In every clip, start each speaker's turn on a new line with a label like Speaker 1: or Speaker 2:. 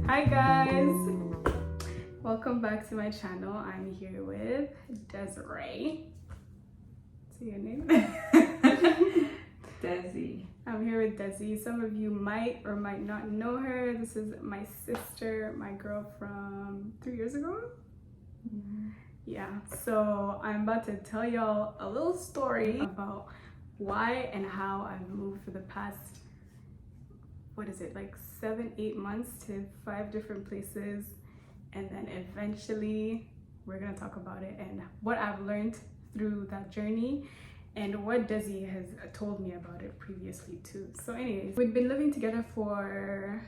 Speaker 1: Hi guys, welcome back to my channel. I'm here with Desiree. Say your name.
Speaker 2: Desi.
Speaker 1: I'm here with Desi. Some of you might or might not know her. This is my sister, my girl from 3 years ago. Yeah, so I'm about to tell y'all a little story about why and how I've moved for the past, what is it, like 7-8 months to 5 different places, and then eventually we're gonna talk about it and what I've learned through that journey and what Desi has told me about it previously too. So anyways, we've been living together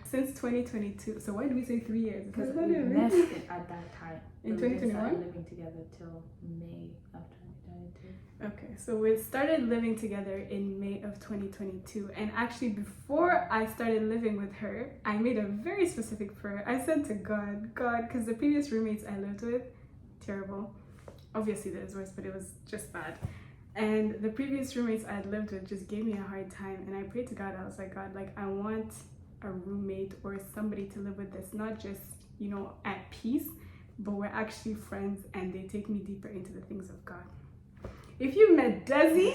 Speaker 1: since 2022. So why did we say 3 years?
Speaker 2: Because we met at that time.
Speaker 1: In
Speaker 2: We didn't
Speaker 1: 2021?
Speaker 2: start living together till May of 2022.
Speaker 1: Okay, so we started living together in May of 2022, and actually before I started living with her, I made a very specific prayer. I said to God, because the previous roommates I lived with, terrible. Obviously there's worse, but it was just bad. And the previous roommates I had lived with just gave me a hard time, and I prayed to God. I was like, God, like I want a roommate or somebody to live with that's not just, you know, at peace, but we're actually friends and they take me deeper into the things of God. If you met Desi,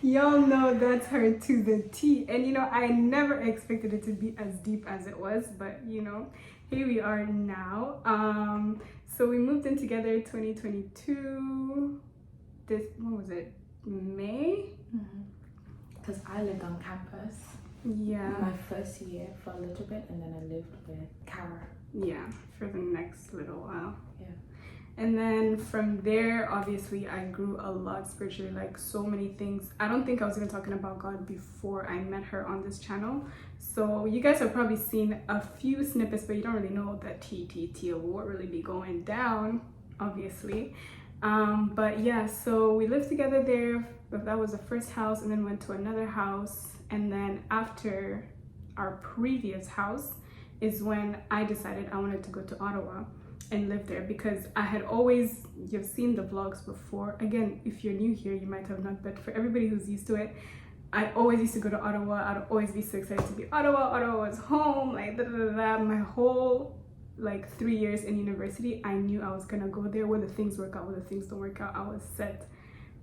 Speaker 1: y'all know that's her to the T. And you know, I never expected it to be as deep as it was, but you know, here we are now. So we moved in together 2022. When was it? May?
Speaker 2: Because I lived on campus
Speaker 1: Yeah.
Speaker 2: my first year for a little bit, and then I lived with Kara.
Speaker 1: Yeah, for the next little while.
Speaker 2: Yeah.
Speaker 1: And then from there, obviously, I grew a lot spiritually, like so many things. I don't think I was even talking about God before I met her on this channel. So you guys have probably seen a few snippets, but you don't really know the TTT of what really be going down, obviously. But yeah, so we lived together there. That was the first house, and then went to another house. And then after our previous house is when I decided I wanted to go to Ottawa and live there, because I had always, you've seen the vlogs before. Again, if you're new here, you might have not, but for everybody who's used to it, I always used to go to Ottawa. I'd always be so excited to be Ottawa. Ottawa was home, like da da da da. My whole like 3 years in university, I knew I was gonna go there. Whether things work out, whether things don't work out, I was set.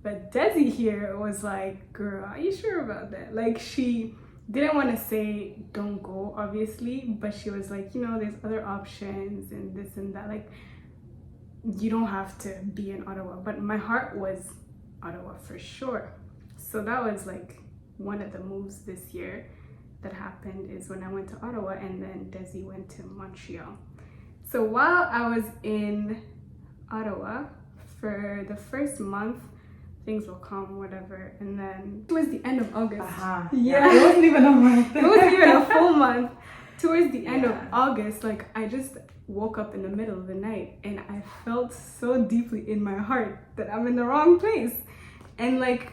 Speaker 1: But Desi here was like, girl, are you sure about that? Like, she didn't want to say don't go, obviously, but she was like, you know, there's other options and this and that. Like, you don't have to be in Ottawa. But my heart was Ottawa for sure. So that was like one of the moves this year that happened, is when I went to Ottawa, and then Desi went to Montreal. So while I was in Ottawa for the first month, things were calm, whatever, and then towards the end of August,
Speaker 2: Yeah, it wasn't even a month.
Speaker 1: It wasn't even a full month. Towards the end of August, like I just woke up in the middle of the night and I felt so deeply in my heart that I'm in the wrong place. And like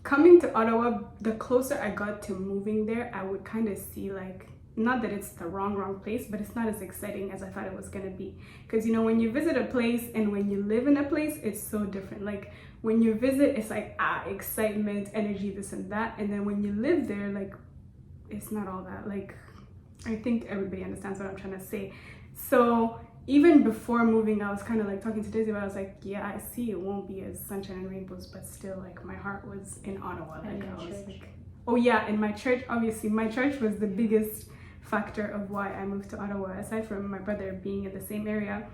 Speaker 1: coming to Ottawa, the closer I got to moving there, I would kind of see like, not that it's the wrong place, but it's not as exciting as I thought it was gonna be. Because you know, when you visit a place and when you live in a place, it's so different. Like when you visit, it's like excitement, energy, this and that, and then when you live there, like it's not all that. Like I think everybody understands what I'm trying to say. So even before moving, I was kind of like talking to Desi, but I was like, yeah, I see it won't be as sunshine and rainbows, but still, like my heart was in Ottawa. Like I was like, oh yeah, and my church, obviously my church was the biggest factor of why I moved to Ottawa. Aside from my brother being in the same area,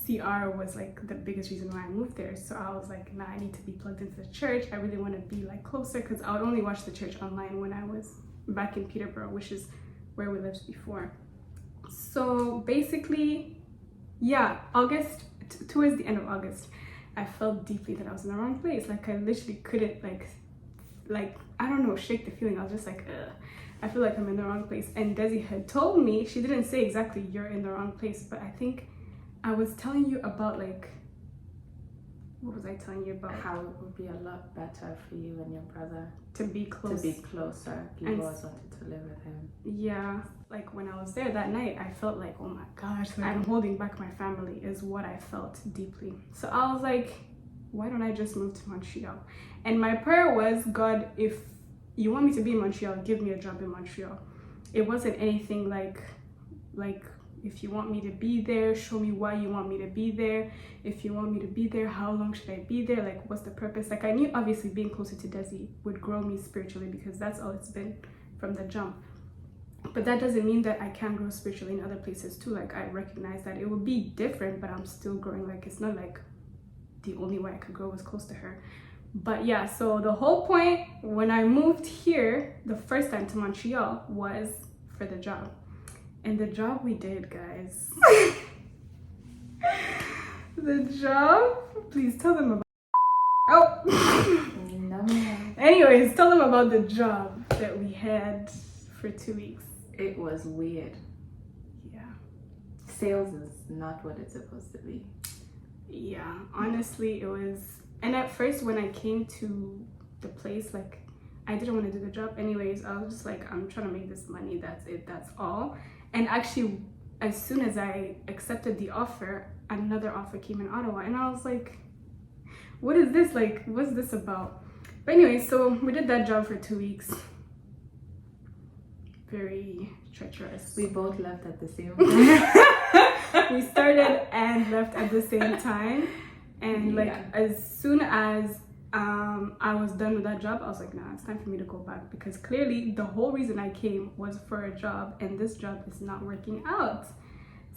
Speaker 1: CR was like the biggest reason why I moved there. So I was like, nah, I need to be plugged into the church. I really want to be like closer, because I would only watch the church online when I was back in Peterborough, which is where we lived before. So basically, yeah, August, towards the end of August, I felt deeply that I was in the wrong place. Like I literally couldn't like I don't know, shake the feeling. I was just like, ugh, I feel like I'm in the wrong place. And Desi had told me, she didn't say exactly you're in the wrong place, but I think I was telling you about like, what was I telling you about?
Speaker 2: How it would be a lot better for you and your brother
Speaker 1: to be close.
Speaker 2: To be closer. You always wanted to live with him.
Speaker 1: Yeah, like when I was there that night, I felt like, oh my gosh, I'm holding back my family, is what I felt deeply. So I was like, why don't I just move to Montreal? And my prayer was, God, if you want me to be in Montreal, give me a job in Montreal. It wasn't anything like like, if you want me to be there, show me why you want me to be there. If you want me to be there, how long should I be there? Like, what's the purpose? Like, I knew obviously being closer to Desi would grow me spiritually, because that's all it's been from the jump. But that doesn't mean that I can't grow spiritually in other places too. Like, I recognize that it would be different, but I'm still growing. Like, it's not like the only way I could grow was close to her. But yeah, so the whole point when I moved here the first time to Montreal was for the job. And the job we did, guys. The job, please tell them about. Oh.
Speaker 2: No.
Speaker 1: Anyways, tell them about the job that we had for 2 weeks.
Speaker 2: It was weird.
Speaker 1: Yeah.
Speaker 2: Sales is not what it's supposed to be.
Speaker 1: Yeah, honestly, it was. And at first, when I came to the place, like, I didn't want to do the job anyways. I was just like, I'm trying to make this money. That's it. That's all. And actually, as soon as I accepted the offer, another offer came in Ottawa. And I was like, what is this? Like, what's this about? But anyway, so we did that job for 2 weeks. Very treacherous.
Speaker 2: We both left at the same time.
Speaker 1: We started and left at the same time. And like, as soon as I was done with that job, I was like, nah, it's time for me to go back, because clearly the whole reason I came was for a job, and this job is not working out.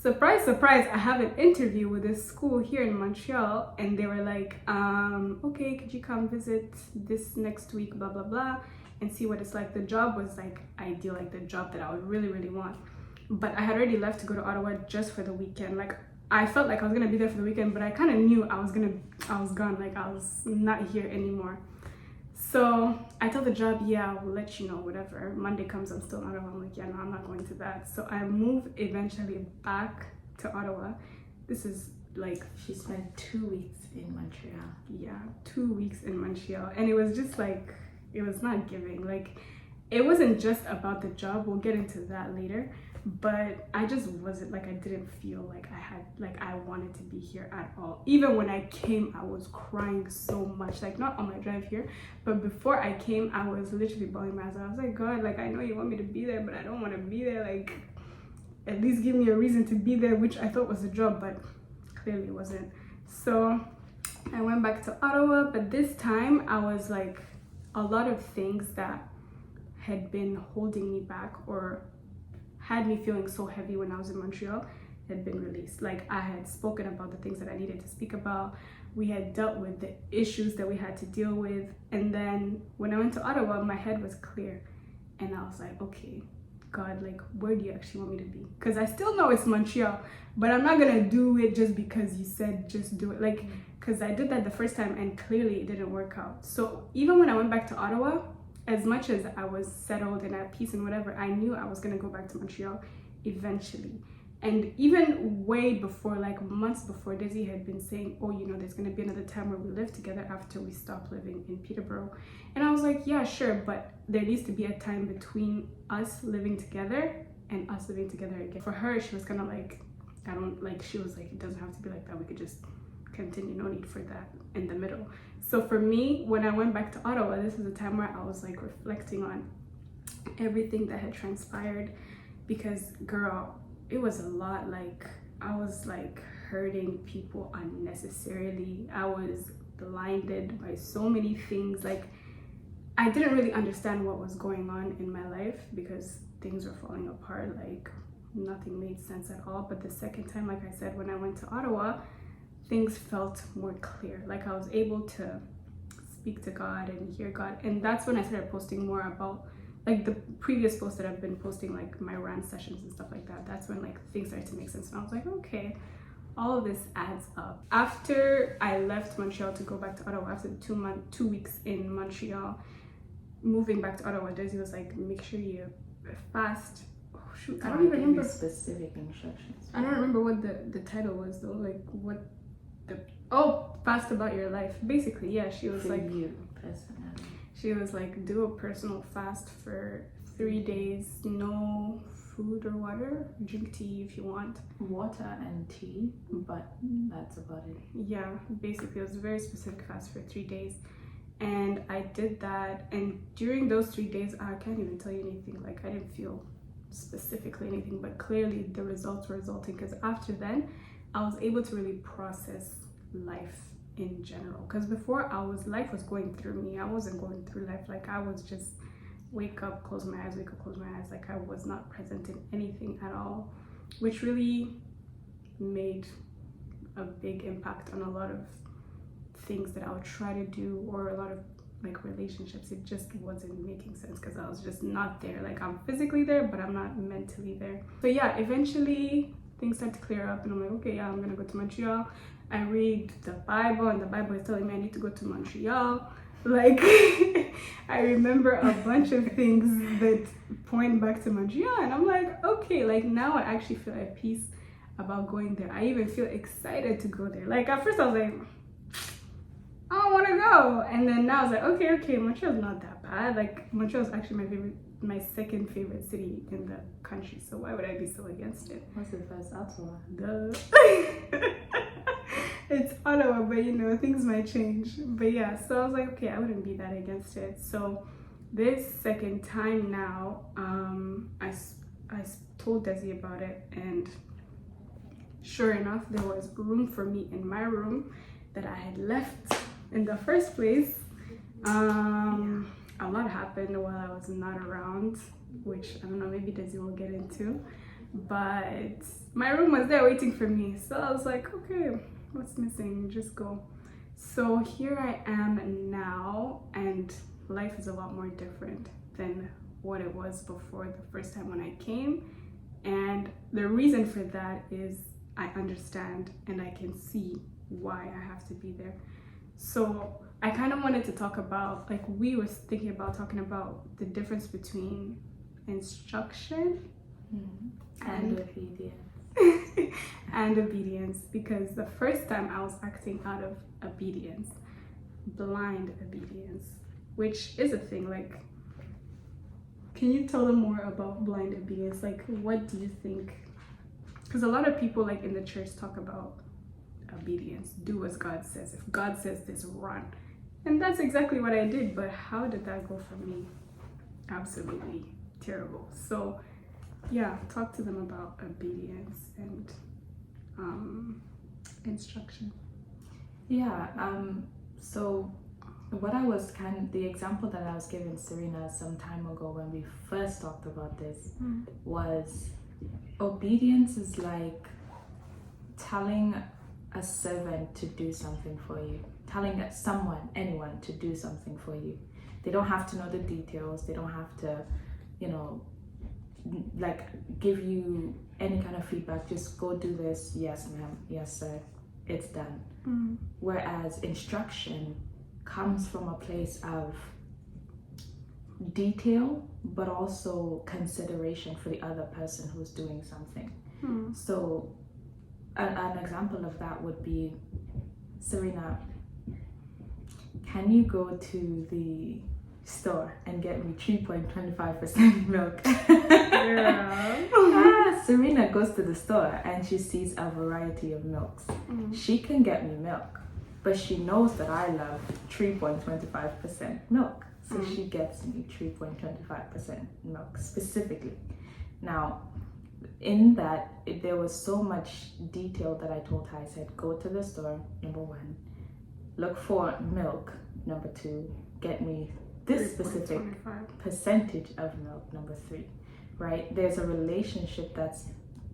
Speaker 1: Surprise, surprise, I have an interview with this school here in Montreal, and they were like, okay, could you come visit this next week, blah, blah, blah, and see what it's like. The job was like ideal, like the job that I would really, really want. But I had already left to go to Ottawa just for the weekend. Like, I felt like I was gonna be there for the weekend, but I kind of knew I was gone, like I was not here anymore. So I told the job, yeah, we'll let you know, whatever. Monday comes, I'm still in Ottawa. I'm like, yeah, no, I'm not going to that. So I moved eventually back to Ottawa. This is like,
Speaker 2: she spent 2 weeks in Montreal.
Speaker 1: Yeah, 2 weeks in Montreal. And it was just like, it was not giving. Like, it wasn't just about the job. We'll get into that later. But I just wasn't, like, I didn't feel like I wanted to be here at all. Even when I came, I was crying so much. Like, not on my drive here, but before I came, I was literally bawling my eyes out. I was like, God, like, I know you want me to be there, but I don't want to be there. Like, at least give me a reason to be there, which I thought was a job, but clearly wasn't. So I went back to Ottawa, but this time I was like, a lot of things that had been holding me back or had me feeling so heavy when I was in Montreal had been released. Like, I had spoken about the things that I needed to speak about. We had dealt with the issues that we had to deal with. And then when I went to Ottawa, my head was clear. And I was like, okay, God, like, where do you actually want me to be? Because I still know it's Montreal, but I'm not gonna do it just because you said just do it. Like, because I did that the first time and clearly it didn't work out. So even when I went back to Ottawa, as much as I was settled and at peace and whatever, I knew I was gonna go back to Montreal eventually. And even way before, like months before, Desi had been saying, oh, you know, there's gonna be another time where we live together after we stop living in Peterborough. And I was like, yeah, sure, but there needs to be a time between us living together and us living together again. For her, she was kind of like, she was like, it doesn't have to be like that. We could just continue, no need for that in the middle. So for me, when I went back to Ottawa, this is a time where I was like reflecting on everything that had transpired, because girl, it was a lot. Like, I was like hurting people unnecessarily. I was blinded by so many things. Like, I didn't really understand what was going on in my life because things were falling apart. Like, nothing made sense at all. But the second time, like I said, when I went to Ottawa, things felt more clear. Like, I was able to speak to God and hear God. And that's when I started posting more about, like, the previous posts that I've been posting, like my rant sessions and stuff like that. That's when like things started to make sense. And I was like, okay, all of this adds up. After I left Montreal to go back to Ottawa, after 2 weeks in Montreal, moving back to Ottawa, Desi was like, make sure you fast. Oh shoot, I don't even remember
Speaker 2: specific instructions.
Speaker 1: I don't remember what the title was though. Like, what fast about your life. Basically, yeah, she was like,
Speaker 2: you personally.
Speaker 1: She was like, do a personal fast for 3 days, no food or water, drink tea if you want.
Speaker 2: Water and tea, but that's about it.
Speaker 1: Yeah, basically it was a very specific fast for 3 days. And I did that, and during those 3 days, I can't even tell you anything. Like, I didn't feel specifically anything, but clearly the results were resulting, because after then I was able to really process life in general. Because before life was going through me. I wasn't going through life. Like I was just wake up, close my eyes, wake up, close my eyes. Like I was not present in anything at all, which really made a big impact on a lot of things that I would try to do, or a lot of like relationships. It just wasn't making sense because I was just not there. Like I'm physically there, but I'm not mentally there. So yeah, eventually things start to clear up and I'm like, okay, yeah, I'm gonna go to Montreal. I read the Bible and the Bible is telling me I need to go to Montreal. Like I remember a bunch of things that point back to Montreal, and I'm like, okay, like now I actually feel at peace about going there. I even feel excited to go there. Like at first I was like, I don't want to go, and then now I was like, okay, Montreal's not that bad. Like Montreal's actually my second favorite city in the country, so why would I be so against it?
Speaker 2: What's the first? Ottawa.
Speaker 1: Duh. It's Ottawa, but you know, things might change. But yeah, so I was like, okay, I wouldn't be that against it. So this second time now, I told Desi about it, and sure enough, there was room for me in my room that I had left in the first place. A lot happened while I was not around, which I don't know, maybe Desi will get into. But my room was there waiting for me, so I was like, okay, what's missing? Just go. So here I am now, and life is a lot more different than what it was before the first time when I came. And the reason for that is I understand and I can see why I have to be there. So I kind of wanted to talk about, like we were thinking about talking about the difference between instruction
Speaker 2: And obedience.
Speaker 1: and obedience, because the first time I was acting out of obedience, blind obedience, which is a thing. Like, can you tell them more about blind obedience? Like, what do you think? Because a lot of people like in the church talk about obedience, do as God says. If God says this, run. And that's exactly what I did, but how did that go for me? Absolutely terrible. So yeah, talk to them about obedience and instruction.
Speaker 2: Yeah, so what I was the example that I was giving Serena some time ago when we first talked about this was obedience is like telling a servant to do something for you, telling anyone to do something for you. They don't have to know the details, they don't have to, like give you any kind of feedback. Just go do this. Yes ma'am, yes sir, it's done. Whereas instruction comes from a place of detail but also consideration for the other person who's doing something. So an example of that would be, Serena, can you go to the store and get me 3.25% milk? Serena goes to the store and she sees a variety of milks. She can get me milk, but she knows that I love 3.25% milk, so she gets me 3.25% milk specifically. Now, in that, there was so much detail that I told her. I said, go to the store, number one, look for milk, number two, get me this specific percentage of milk, number three, right? There's a relationship that's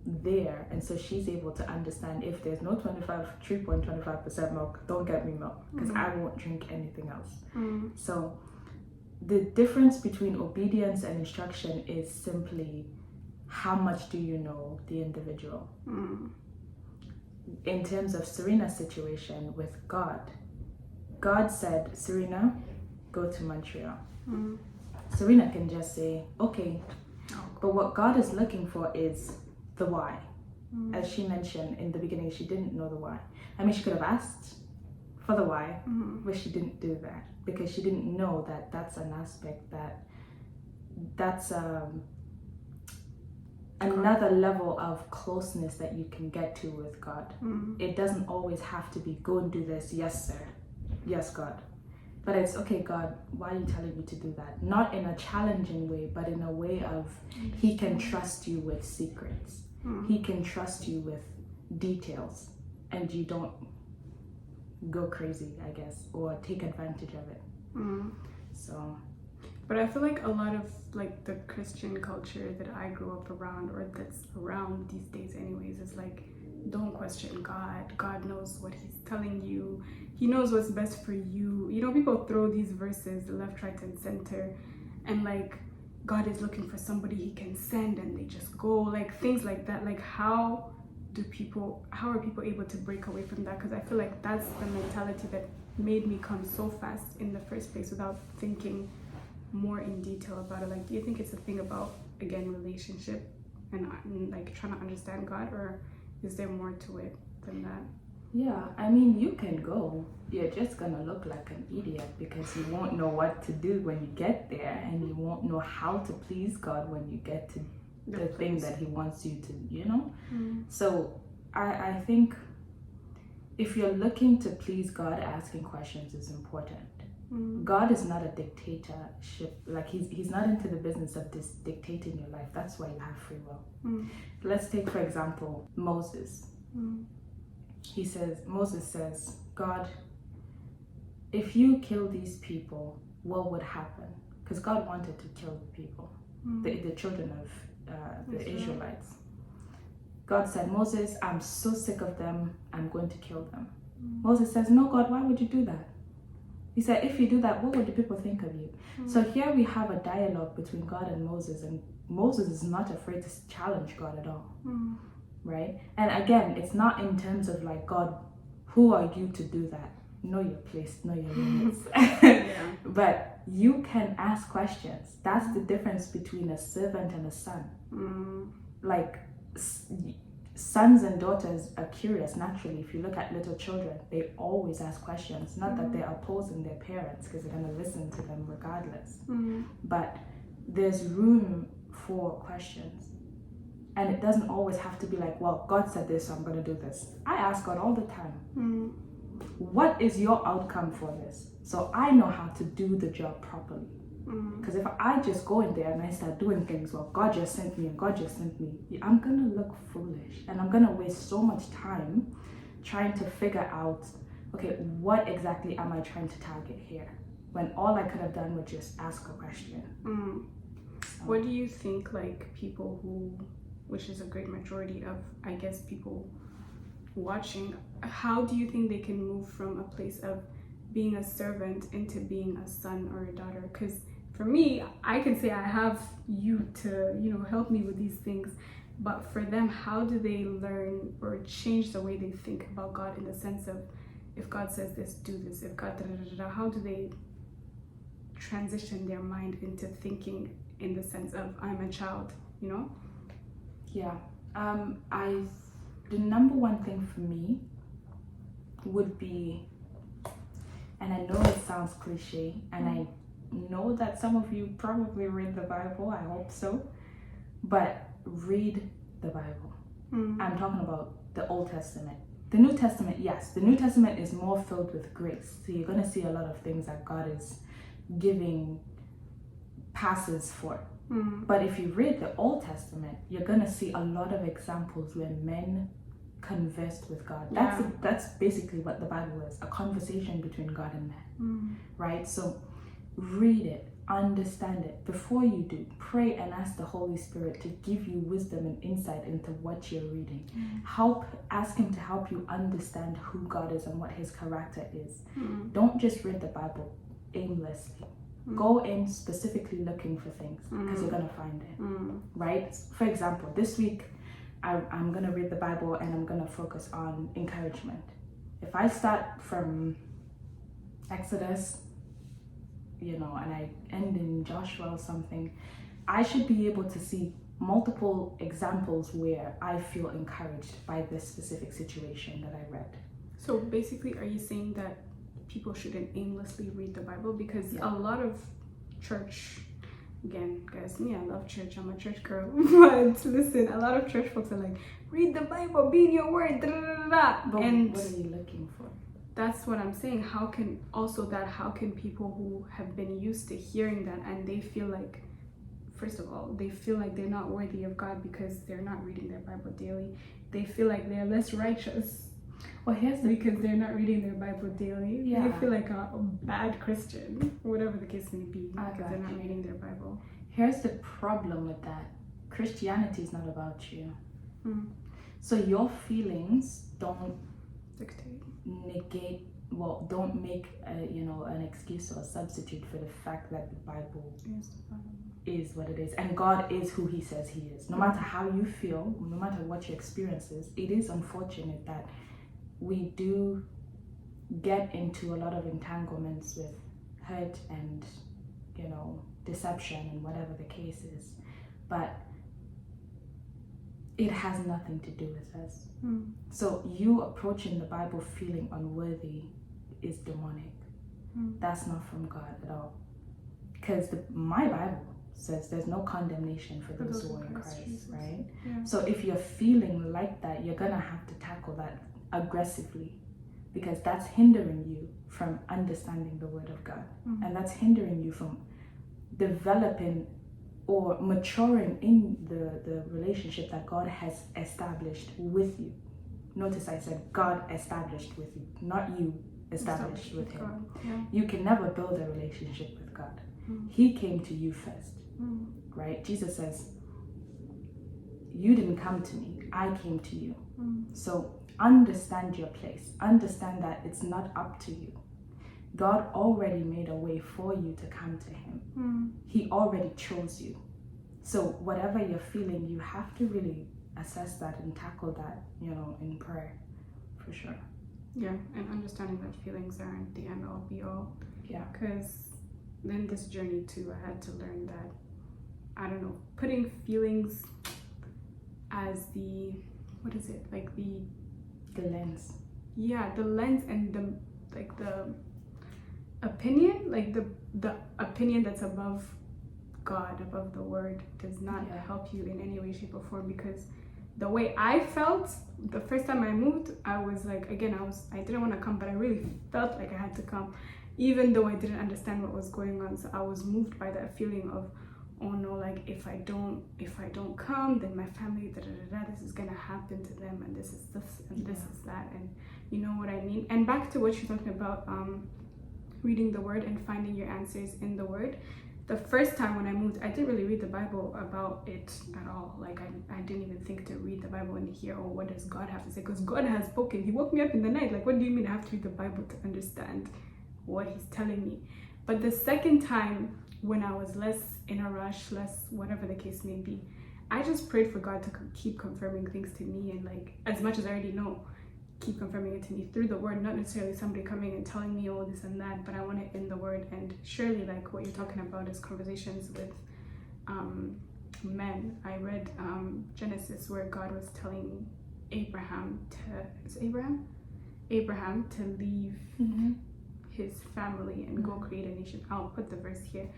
Speaker 2: there, and so she's able to understand, if there's no 3.25% milk, don't get me milk, because I won't drink anything else. So the difference between obedience and instruction is simply, how much do you know the individual? In terms of Serena's situation with God, God said, Serena, go to Montreal. Serena can just say, okay. But what God is looking for is the why. As she mentioned in the beginning, she didn't know the why. I mean, she could have asked for the why, but she didn't do that because she didn't know that that's an aspect that's another level of closeness that you can get to with God. It doesn't always have to be, go and do this, yes sir, yes God. But it's okay, God, why are you telling me to do that? Not in a challenging way, but in a way of he can trust you with secrets. He can trust you with details, and you don't go crazy, I guess, or take advantage of it. So,
Speaker 1: but I feel like a lot of like the Christian culture that I grew up around, or that's around these days anyways, is like, don't question God. God knows what he's telling you. He knows what's best for you. You know, people throw these verses left, right, and center, and like, God is looking for somebody he can send, and they just go, like things like that. Like, how are people able to break away from that? Because I feel like that's the mentality that made me come so fast in the first place without thinking more in detail about it. Like, do you think it's a thing about, again, relationship and like trying to understand God, or is there more to it than that?
Speaker 2: Yeah, I mean, you can go. You're just gonna look like an idiot because you won't know what to do when you get there, and you won't know how to please God when you get to the thing that he wants you to, you know? So I think if you're looking to please God, asking questions is important. God is not a dictatorship. Like, he's not into the business of dictating your life. That's why you have free will. Let's take, for example, Moses. Moses says, God, if you kill these people, what would happen? Because God wanted to kill the people, the children of the Israelites. God said, Moses, I'm so sick of them, I'm going to kill them. Moses says, no, God, why would you do that? He said, if you do that, what would the people think of you? So here we have a dialogue between God and Moses is not afraid to challenge God at all. Right? And again, it's not in terms of like, God, who are you to do that? Know your place, know your limits. But you can ask questions. That's the difference between a servant and a son. Like, sons and daughters are curious naturally. If you look at little children, they always ask questions. Not that they're opposing their parents, because they're going to listen to them regardless. But there's room for questions. And it doesn't always have to be like, well, God said this, so I'm going to do this. I ask God all the time, what is your outcome for this? So I know how to do the job properly. Because if I just go in there and I start doing things, well, God just sent me and God just sent me, I'm going to look foolish. And I'm going to waste so much time trying to figure out, okay, what exactly am I trying to target here? When all I could have done was just ask a question. So.
Speaker 1: What do you think, like, people who, which is a great majority of, I guess, people watching, how do you think they can move from a place of being a servant into being a son or a daughter? Because for me, I can say I have you to, you know, help me with these things, but for them, how do they learn or change the way they think about God, in the sense of, if God says this, do this, if God how do they transition their mind into thinking in the sense of, I'm a child, you know?
Speaker 2: Yeah, the number one thing for me would be, and I know it sounds cliche, and I know that some of you probably read the Bible, I hope so, but read the Bible. I'm talking about the Old Testament. The New Testament, yes, the New Testament is more filled with grace, so you're going to see a lot of things that God is giving passes for. But if you read the Old Testament, you're going to see a lot of examples where men conversed with God. That's basically what the Bible is, a conversation between God and man, right? So read it, understand it. Before you do, pray and ask the Holy Spirit to give you wisdom and insight into what you're reading. Ask him to help you understand who God is and what his character is. Don't just read the Bible aimlessly. Go in specifically looking for things, because you're going to find it, right? For example, this week, I'm going to read the Bible and I'm going to focus on encouragement. If I start from Exodus, you know, and I end in Joshua or something, I should be able to see multiple examples where I feel encouraged by this specific situation that I read.
Speaker 1: So basically, are you saying that people shouldn't aimlessly read the Bible? Because a lot of church, again, guys, me, I love church, I'm a church girl, but listen, a lot of church folks are like, read the Bible, be in your word, da, da, da, da.
Speaker 2: But
Speaker 1: and
Speaker 2: what are you looking for?
Speaker 1: that's what I'm saying. How can people who have been used to hearing that, and they feel like, first of all, they feel like they're not worthy of God because they're not reading their Bible daily. They feel like they're less righteous.
Speaker 2: Well,
Speaker 1: because they're not reading their Bible daily.
Speaker 2: Yeah.
Speaker 1: They feel like a bad Christian, whatever the case may be, because they're not reading their Bible.
Speaker 2: Here's the problem with that. Christianity is not about you. So your feelings don't
Speaker 1: dictate,
Speaker 2: negate, don't make an excuse or a substitute for the fact that the Bible is what it is, and God is who He says He is. No matter how you feel, no matter what your experience is, it is unfortunate that we do get into a lot of entanglements with hurt and deception and whatever the case is, but it has nothing to do with us. So you approaching the Bible feeling unworthy is demonic. That's not from God at all, because my Bible says there's no condemnation for those who are in Christ, right?
Speaker 1: Yeah.
Speaker 2: So if you're feeling like that, you're gonna have to tackle that aggressively, because that's hindering you from understanding the Word of God, and that's hindering you from developing or maturing in the relationship that God has established with you. Notice I said God established with you, not you established with Him.
Speaker 1: Yeah.
Speaker 2: You can never build a relationship with God. He came to you first, right? Jesus says, you didn't come to me, I came to you. So understand your place. Understand that it's not up to you. God already made a way for you to come to Him. He already chose you. So whatever you're feeling, you have to really assess that and tackle that, in prayer, for sure.
Speaker 1: Yeah, and understanding that feelings aren't the end all be all.
Speaker 2: Yeah.
Speaker 1: Because in this journey too, I had to learn that, putting feelings as the
Speaker 2: lens.
Speaker 1: Yeah, the lens, and the opinion, the opinion that's above God, above the Word, does not help you in any way, shape, or form. Because the way I felt the first time I moved, I was like, I didn't want to come, but I really felt like I had to come, even though I didn't understand what was going on. So I was moved by that feeling of, oh no, like if I don't come, then my family, this is gonna happen to them, and this is this, and this is that, and you know what I mean. And back to what you're talking about, reading the Word and finding your answers in the Word. The first time when I moved, I didn't really read the Bible about it at all. Like I didn't even think to read the Bible and hear, what does God have to say? Because God has spoken. He woke me up in the night. Like, what do you mean I have to read the Bible to understand what He's telling me? But the second time, when I was less in a rush, less whatever the case may be, I just prayed for God to keep confirming things to me, and as much as I already know, keep confirming it to me through the Word, not necessarily somebody coming and telling me all this and that, but I want it in the Word. And surely what you're talking about is conversations with men. I read Genesis, where God was telling Abraham to leave his family and go create a nation. I'll put the verse here,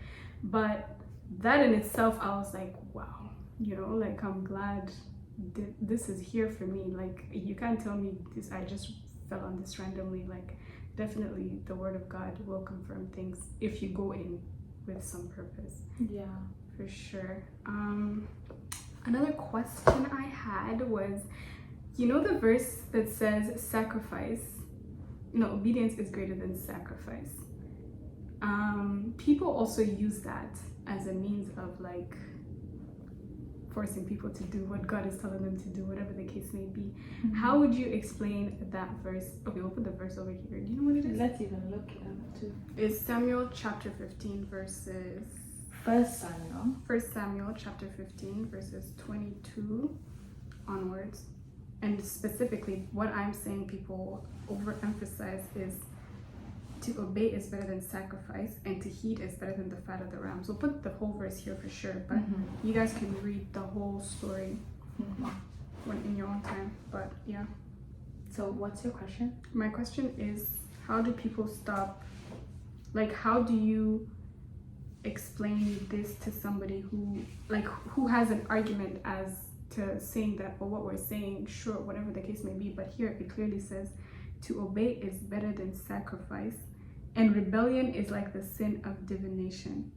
Speaker 1: but that in itself, I was like, wow, I'm glad this is here for me. You can't tell me this, I just fell on this randomly. Definitely the Word of God will confirm things if you go in with some purpose. Yeah, for sure. Another question I had was, the verse that says obedience is greater than sacrifice. People also use that as a means of forcing people to do what God is telling them to do, whatever the case may be. How would you explain that verse? Okay, we'll put the verse over here. Do you know what it is?
Speaker 2: Let's even look it up too.
Speaker 1: It's Samuel chapter 15 verses...
Speaker 2: First Samuel
Speaker 1: chapter 15 verses 22 onwards. And specifically, what I'm saying people overemphasize is to obey is better than sacrifice, and to heed is better than the fat of the ram. So we'll put the whole verse here for sure, but you guys can read the whole story when in your own time. But yeah.
Speaker 2: So what's your question?
Speaker 1: My question is, how do people stop? How do you explain this to somebody who has an argument as to saying that, well, what we're saying, sure, whatever the case may be, but here it clearly says To obey is better than sacrifice, and rebellion is like the sin of divination.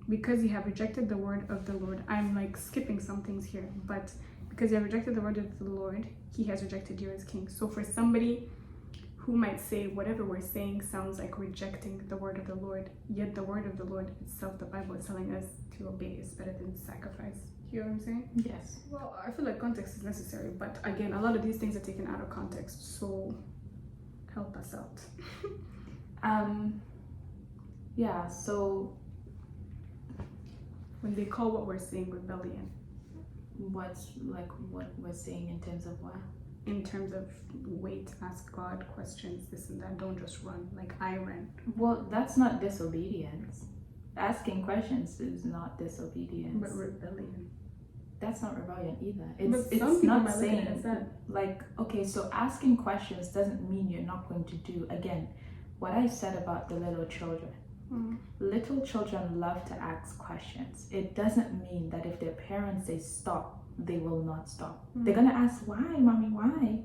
Speaker 1: Because you have rejected the word of the Lord. I'm like skipping some things here, but because you have rejected the word of the Lord, he has rejected you as king. So for somebody who might say whatever we're saying sounds like rejecting the word of the Lord, yet the word of the Lord itself, the Bible is telling us to obey is better than sacrifice. You know what I'm saying?
Speaker 2: Yes.
Speaker 1: Well, I feel like context is necessary, but again, a lot of these things are taken out of context, so help us out.
Speaker 2: Yeah, so
Speaker 1: when they call what we're saying rebellion,
Speaker 2: what we're saying in terms of what?
Speaker 1: In terms of wait, ask God questions, this and that, don't just run like I ran.
Speaker 2: Well, that's not disobedience. Asking questions is not disobedience.
Speaker 1: But rebellion.
Speaker 2: That's not rebellion either.
Speaker 1: It's
Speaker 2: not saying that. Like, okay, so asking questions doesn't mean you're not going to do, again, what I said about the little children. Little children love to ask questions. It doesn't mean that if their parents say stop, they will not stop. They're gonna ask, why, mommy, why?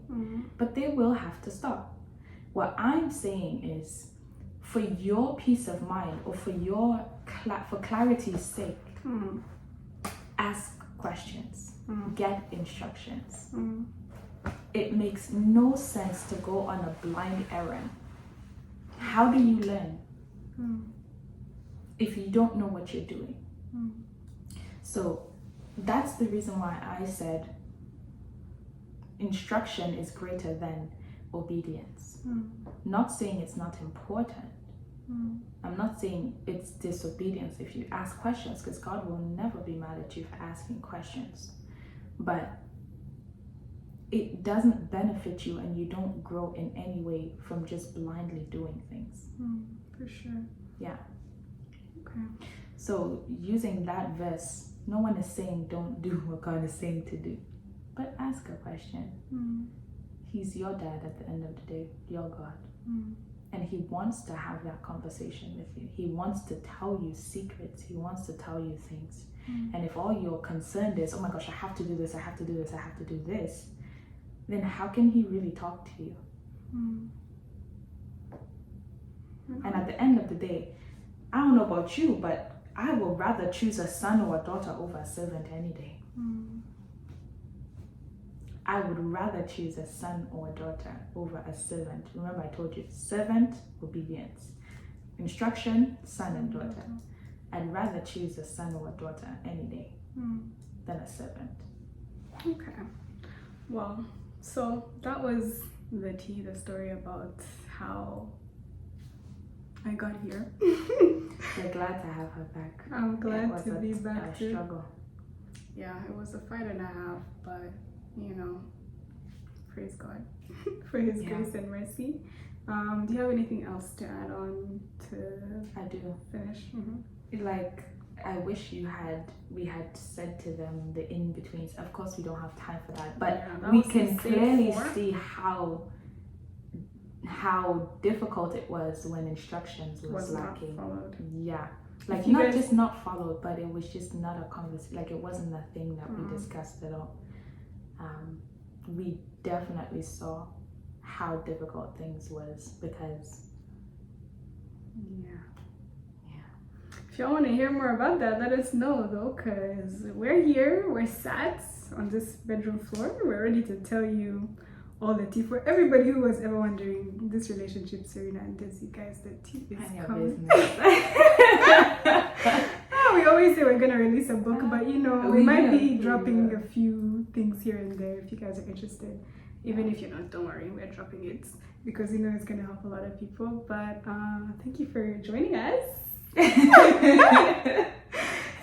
Speaker 2: But they will have to stop. What I'm saying is, for your peace of mind or for your for clarity's sake, ask questions, get instructions. It makes no sense to go on a blind errand. How do you learn if you don't know what you're doing? So that's the reason why I said instruction is greater than obedience. Not saying it's not important. I'm not saying it's disobedience if you ask questions, because God will never be mad at you for asking questions. But it doesn't benefit you, and you don't grow in any way from just blindly doing things.
Speaker 1: For sure.
Speaker 2: Yeah.
Speaker 1: Okay.
Speaker 2: So using that verse, no one is saying don't do what God is saying to do, but ask a question. He's your dad at the end of the day, your God. And he wants to have that conversation with you. He wants to tell you secrets. He wants to tell you things. And if all you're concerned is, oh my gosh, I have to do this, I have to do this, I have to do this, then how can he really talk to you? And at the end of the day, I don't know about you, but I would rather choose a son or a daughter over a servant any day. I would rather choose a son or a daughter over a servant. Remember, I told you, servant, obedience. Instruction, son and daughter. I'd rather choose a son or a daughter any day than a servant.
Speaker 1: Okay. Well, so that was the tea, the story about how I got here.
Speaker 2: We're glad to have her back.
Speaker 1: I'm glad to be back too.
Speaker 2: Struggle.
Speaker 1: Yeah, it was a fight and a half, but you know, praise God for his grace and mercy. Do you have anything else to add on to
Speaker 2: I do.
Speaker 1: finish?
Speaker 2: Like, I wish we had said to them the in-betweens. Of course, we don't have time for that, but
Speaker 1: that
Speaker 2: we
Speaker 1: was
Speaker 2: can
Speaker 1: the
Speaker 2: clearly
Speaker 1: same
Speaker 2: see how difficult it was when instructions was lacking.
Speaker 1: Not followed.
Speaker 2: Yeah, like not just not followed, but it was just not a conversation. Like, it wasn't a thing that we discussed at all. We definitely saw how difficult things was because
Speaker 1: if y'all want to hear more about that, let us know though, because we're here, we're sat on this bedroom floor, we're ready to tell you all the tea. For everybody who was ever wondering this relationship, Serena and Desi, guys, the tea is coming. We always say we're gonna release a book, but you know, we might be dropping a few things here and there if you guys are interested. Even if you're not, don't worry, we're dropping it because you know it's gonna help a lot of people. But thank you for joining us.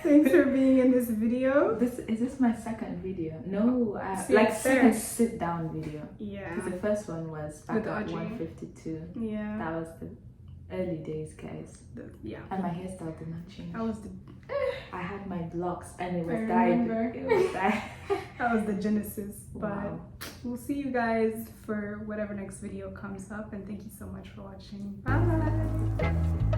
Speaker 1: Thanks for being in this video.
Speaker 2: Is this my second video? No, second sit down video.
Speaker 1: Yeah.
Speaker 2: Because the first one was back at 152.
Speaker 1: Yeah.
Speaker 2: That was the early days, guys. And my hairstyle did not change.
Speaker 1: That was
Speaker 2: I had my locks and it was dyed. It was dyed.
Speaker 1: That was the genesis. But
Speaker 2: wow.
Speaker 1: We'll see you guys for whatever next video comes up, and thank you so much for watching. Bye.